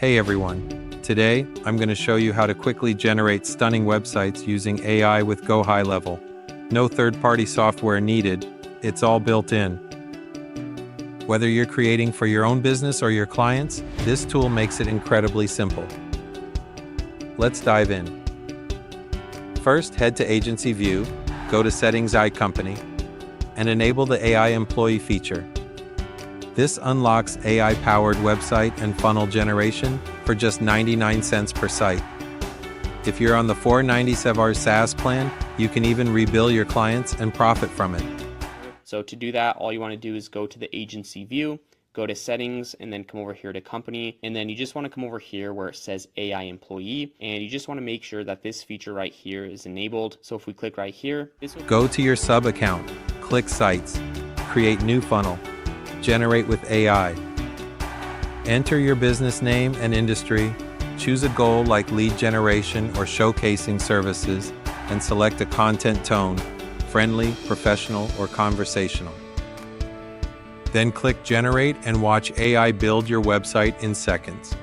Hey everyone, today I'm going to show you how to quickly generate stunning websites using AI with GoHighLevel. No third-party software needed, it's all built in. Whether you're creating for your own business or your clients, this tool makes it incredibly simple. Let's dive in. First, head to Agency View, go to Settings iCompany, and enable the AI Employee feature. This unlocks AI-powered website and funnel generation for just 99 cents per site. If you're on the $4.97 SaaS plan, you can even rebill your clients and profit from it. So to do that, all you want to do is go to the agency view, go to settings, and then come over here to company. And then you just want to come over here where it says AI employee. And you just want to make sure that this feature right here is enabled. So if we click right here, go to your sub account, click sites, create new funnel, generate with AI. Enter your business name and industry, choose a goal like lead generation or showcasing services, and select a content tone, friendly, professional, or conversational. Then click Generate and watch AI build your website in seconds.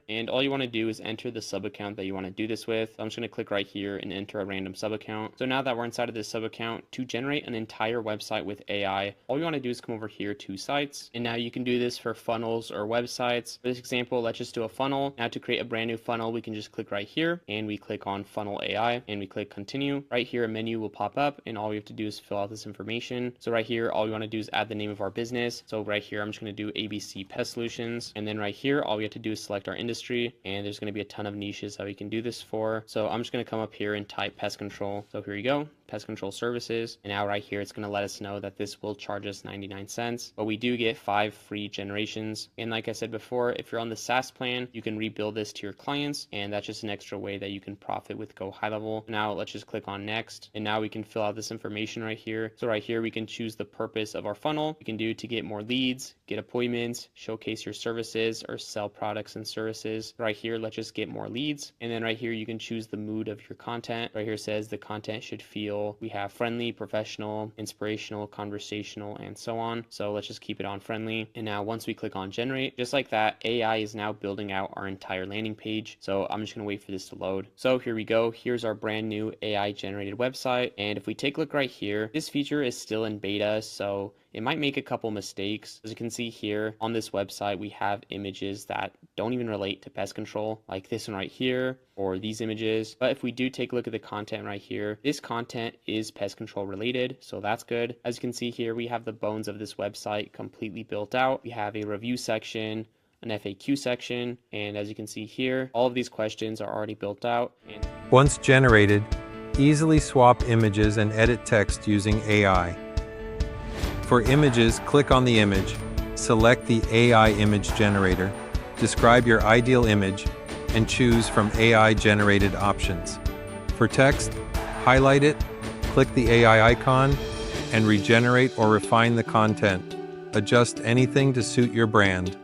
And all you want to do is enter the sub account that you want to do this with. I'm just going to click right here and enter a random sub account. So now that we're inside of this sub account, to generate an entire website with AI, all you want to do is come over here to sites. And now you can do this for funnels or websites. For this example, let's just do a funnel. Now to create a brand new funnel, we can just click right here and we click on Funnel AI and we click Continue. Right here, a menu will pop up and all we have to do is fill out this information. So right here, all we want to do is add the name of our business. So right here, I'm just going to do ABC Pest Solutions. And then right here, all we have to do is select our industry. And there's going to be a ton of niches that we can do this for. So I'm just going to come up here and type pest control. So here you go, pest control services. And now right here, it's going to let us know that this will charge us 99 cents, but we do get 5 free generations. And like I said before, if you're on the SaaS plan, you can rebuild this to your clients. And that's just an extra way that you can profit with GoHighLevel. Now let's just click on next. And now we can fill out this information right here. So right here, we can choose the purpose of our funnel. We can do to get more leads, get appointments, showcase your services, or sell products and services. Right here, let's just get more leads. And then right here, you can choose the mood of your content. Right here says the content should feel, we have friendly, professional, inspirational, conversational, and so on. So let's just keep it on friendly. And now once we click on generate, just like that, AI is now building out our entire landing page. So I'm just going to wait for this to load. So here we go. Here's our brand new AI generated website. And if we take a look right here, this feature is still in beta. So it might make a couple mistakes. As you can see here on this website, we have images that don't even relate to pest control, like this one right here, or these images. But if we do take a look at the content right here, this content is pest control related, so that's good. As you can see here, we have the bones of this website completely built out. We have a review section, an FAQ section, and as you can see here, all of these questions are already built out. And once generated, easily swap images and edit text using AI. For images, click on the image, select the AI image generator, describe your ideal image, and choose from AI-generated options. For text, highlight it, click the AI icon, and regenerate or refine the content. Adjust anything to suit your brand.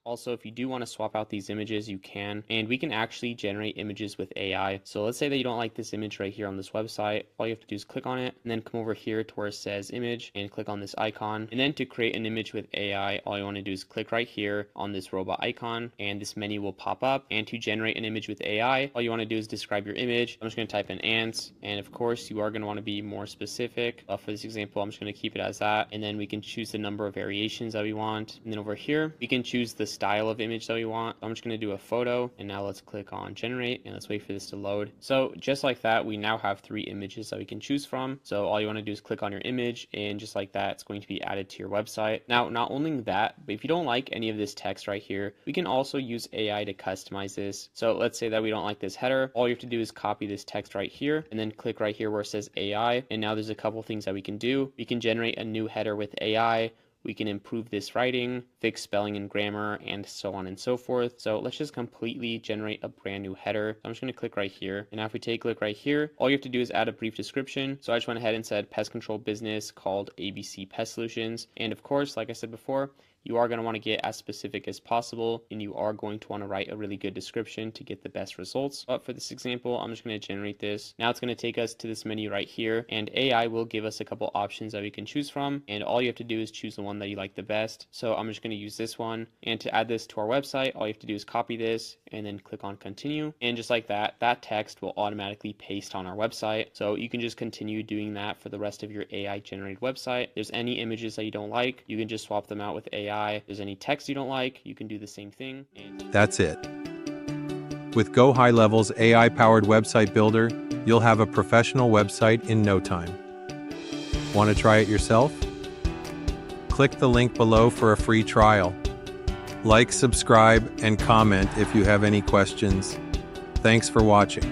Also, if you do want to swap out these images, you can, and we can actually generate images with AI. So let's say that you don't like this image right here on this website. All you have to do is click on it and then come over here to where it says image and click on this icon. And then to create an image with AI, all you want to do is click right here on this robot icon and this menu will pop up. And to generate an image with AI, all you want to do is describe your image. I'm just going to type in ants. And of course, you are going to want to be more specific. For this example, I'm just going to keep it as that. And then we can choose the number of variations that we want. And then over here, we can choose the style of image that we want. I'm just going to do a photo, and now let's click on generate and let's wait for this to load. So just like that, we now have 3 images that we can choose from. So all you want to do is click on your image, and just like that, it's going to be added to your website. Now, not only that, but if you don't like any of this text right here, we can also use AI to customize this. So let's say that we don't like this header. All you have to do is copy this text right here and then click right here where it says AI. And now there's a couple things that we can do. We can generate a new header with AI. We can improve this writing, fix spelling and grammar, and so on and so forth. So let's just completely generate a brand new header. I'm just going to click right here. And now if we take a look right here, all you have to do is add a brief description. So I just went ahead and said pest control business called ABC Pest Solutions. And of course, like I said before, you are going to want to get as specific as possible, and you are going to want to write a really good description to get the best results. But for this example, I'm just going to generate this. Now it's going to take us to this menu right here, and AI will give us a couple options that we can choose from, and all you have to do is choose the one that you like the best. So I'm just going to use this one, and to add this to our website, all you have to do is copy this and then click on continue, and just like that, that text will automatically paste on our website. So you can just continue doing that for the rest of your AI generated website. If there's any images that you don't like, you can just swap them out with AI. If there's any text you don't like, you can do the same thing. That's it. With GoHighLevel's AI-powered website builder, you'll have a professional website in no time. Want to try it yourself? Click the link below for a free trial. Like, subscribe, and comment if you have any questions. Thanks for watching.